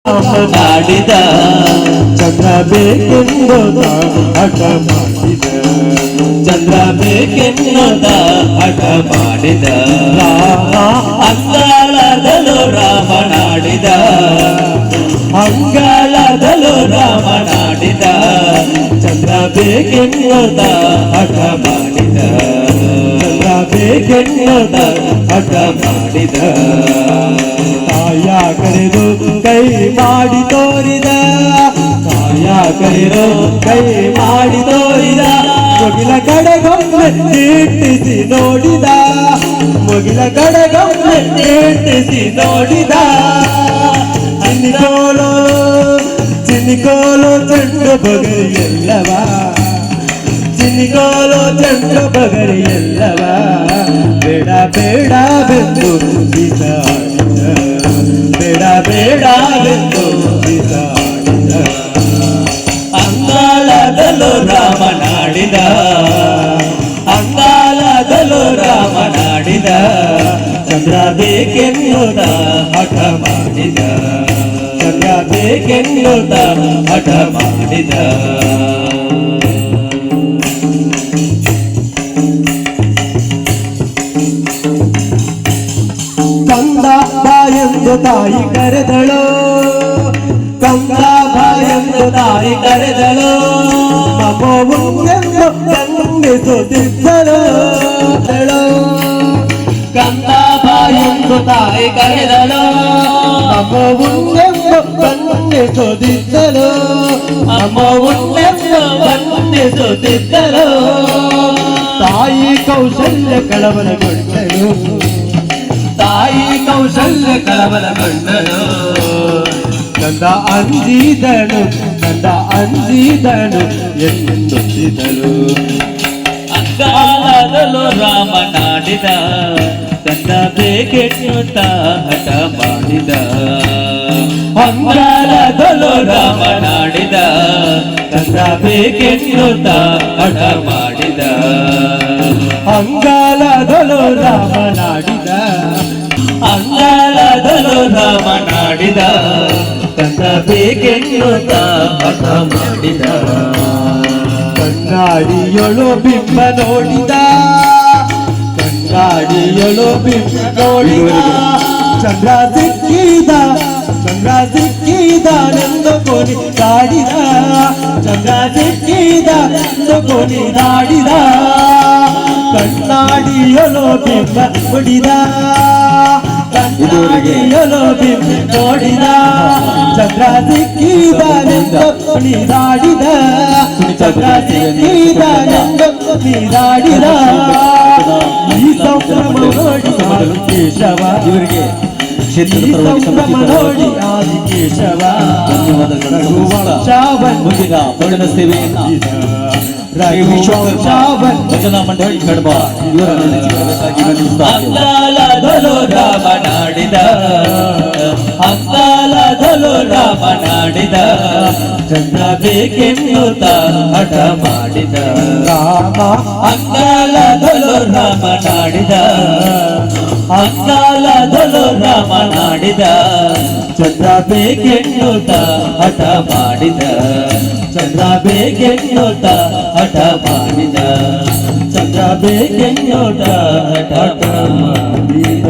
ನಾಡಿದ ಚಂದ್ರ ಬೇಕೆಂದು ಹಠ ಮಾಡಿದ ಚಂದ್ರ ಬೇಕೆನ್ನುತ್ತ ಹಠ ಮಾಡಿದ ಅಂಗಾಳದಲು ರಾಮನಾಡಿದ ಅಂಗಾಳದಲು ರಾಮನಾಡಿದ ಚಂದ್ರ ಬೇಕೆನ್ನುತ್ತ ಹಠ ಮಾಡಿದ ಚಂದ್ರ ಬೇಕೆನ್ನುತ್ತ ಹಠ ಮಾಡಿದ ತಾಯ ಕರೆದು ಕೈ ಮಾಡಿ ತೋರಿದ ತಾಯ ಕರೆದು ಕೈ ಮಾಡಿ ತೋರಿದ ಮುಗಿಲ ಕಡೆಗೊಮ್ಮೆ ನಿಟ್ಟಿಸಿ ನೋಡಿದ ಮುಗಿಲ ಕಡೆಗೊಮ್ಮೆ ನಿಟ್ಟಿಸಿ ನೋಡಿದ ಚಿನ್ನಿಕೋಲು ಚಿನ್ನಿಕೋಲು ಚೆಂಡು ಬಗರಿ ಎಲ್ಲವ ಚಿನ್ನಿಕೋಲು ಚೆಂಡು ಬಗರಿ ಎಲ್ಲವ ಬೇಡ ಬೇಡ ಬೆಂದು ಬಿಸಾಡಿದ ಬೇಡ ಬೇಡ ಬೆಂದು ಬಿಸಾಡಿದ ಅಂಗಾಳದಲು ರಾಮನಾಡಿದ ಅಂಗಾಳದಲು ರಾಮನಾಡಿದ ಚಂದ್ರ ಬೇಕೆನ್ನುತ್ತ ಹಠ ಮಾಡಿದ ಚಂದ್ರ ಬೇಕೆನ್ನುತ್ತ ಹಠ ಮಾಡಿದ ಕಂದ ಬಾ ಎಂದು ತಾಯಿ ಕರೆದಳು ಕಂದ ಬಾ ಎಂದು ತಾಯಿ ಕರೆದಳು ಮಗುವೆಂದು ಖಂಡಿಸುತ್ತಿದ್ದಳು ಕಂದ ಬಾ ಎಂದು ತಾಯಿ ಕರೆದಳು ಮಗುವೆಂದು ಖಂಡಿಸುತ್ತಿದ್ದಳು ಅಮ್ಮ ಉಣ್ಣೆಂದು ವಂದಿಸುತ್ತಿದ್ದರು ತಾಯಿ ಕೌಶಲ್ಯ ಕಳವಳಗೊಂಡಳು ತಾಯಿ ಕೌಶಲ್ಯ ಕಳವಳಗೊಂಡಳು ಕಂದ ಅಂಜಿದಳು ಕಂದ ಅಂಜಿದಳು ಎನ್ನುತ್ತಿದ್ದಳು ಅಂಗಾಳದಲು ರಾಮನಾಡಿದ ಕಂದ ಬೇಕೆನ್ನುತ್ತ ಹಠ ಮಾಡಿದ ಅಂಗಾಳದಲು ರಾಮನಾಡಿದ ಕಂದ ಬೇಕೆನ್ನುತ್ತ ಹಠ ಮಾಡಿದ ಅಂಗಾಲದಳು ರಾಮನಾಡಿದ ಅಂಗಾಳದಲು ರಾಮನಾಡಿದ ಕಂದ ಬೇಕೆನ್ನುತ್ತ ಹಠ ಮಾಡಿದ ಕಣ್ಣಾಡಿಯೊಳು ಬಿಂಬ ನೋಡಿದ ಕಣ್ಣಾಡಿಯೊಳು ಬಿಂಬ ನೋಡಿದ ಚಂದ್ರ ಸಿಕ್ಕಿದ ಚಂದ್ರ ಸಿಕ್ಕಿದನೆಂದು ಕೊನಿದಾಡಿದ ಚಂದ್ರ ಸಿಕ್ಕಿದನೆಂದು ಕೊನಿದಾಡಿದ ಕಣ್ಣಾಡಿಯೊಳು ಬಿಂಬ ಹೊಡಿದ ಕಣ್ಣಾಡಿಯೊಳು ಬಿಂಬ ನೋಡಿದ ಚಂದ್ರ ಸಿಕ್ಕಿದನೆಂದು ಕುಣಿದಾಡಿದ ಚಂದ್ರ ಸಿಕ್ಕಿದನೆಂದು ಕುಣಿದಾಡಿದ ಈ ಸಂಭ್ರಮ ನೋಡಿ ಕೇಶವ ಇವರಿಗೆ ಸಂಭ್ರಮ ನೋಡಿ ಆದಿಕೇಶವ ಮುಂದಿನ ಪೌರ್ಣ ಸೇವೆಯನ್ನ ಭಜನಾ ಮಂಡಳಿ ಕಡಬ ಅಂಗಾಳದಲು ರಾಮನಾಡಿದ ಅಂಗಾಳದಲು ರಾಮನಾಡಿದ ಚಂದ್ರ ಬೇಕೆನ್ನುತ್ತ ಹಠ ಮಾಡಿದ ಅಂಗಾಳದಲು ರಾಮನಾಡಿದ ಅಂಗಾಳದಲು ರಾಮನಾಡಿದ ಚಂದ್ರ ಬೇಕೆನ್ನುತ್ತ ಹಠ ಮಾಡಿದ ಚಂದ್ರ ಬೇಕೆನ್ನುತ್ತ ಹಠ ಮಾಡಿದ ಚಂದ್ರ ಬೇಕೆನ್ನುತ್ತ ಹಠ ಮಾಡಿದ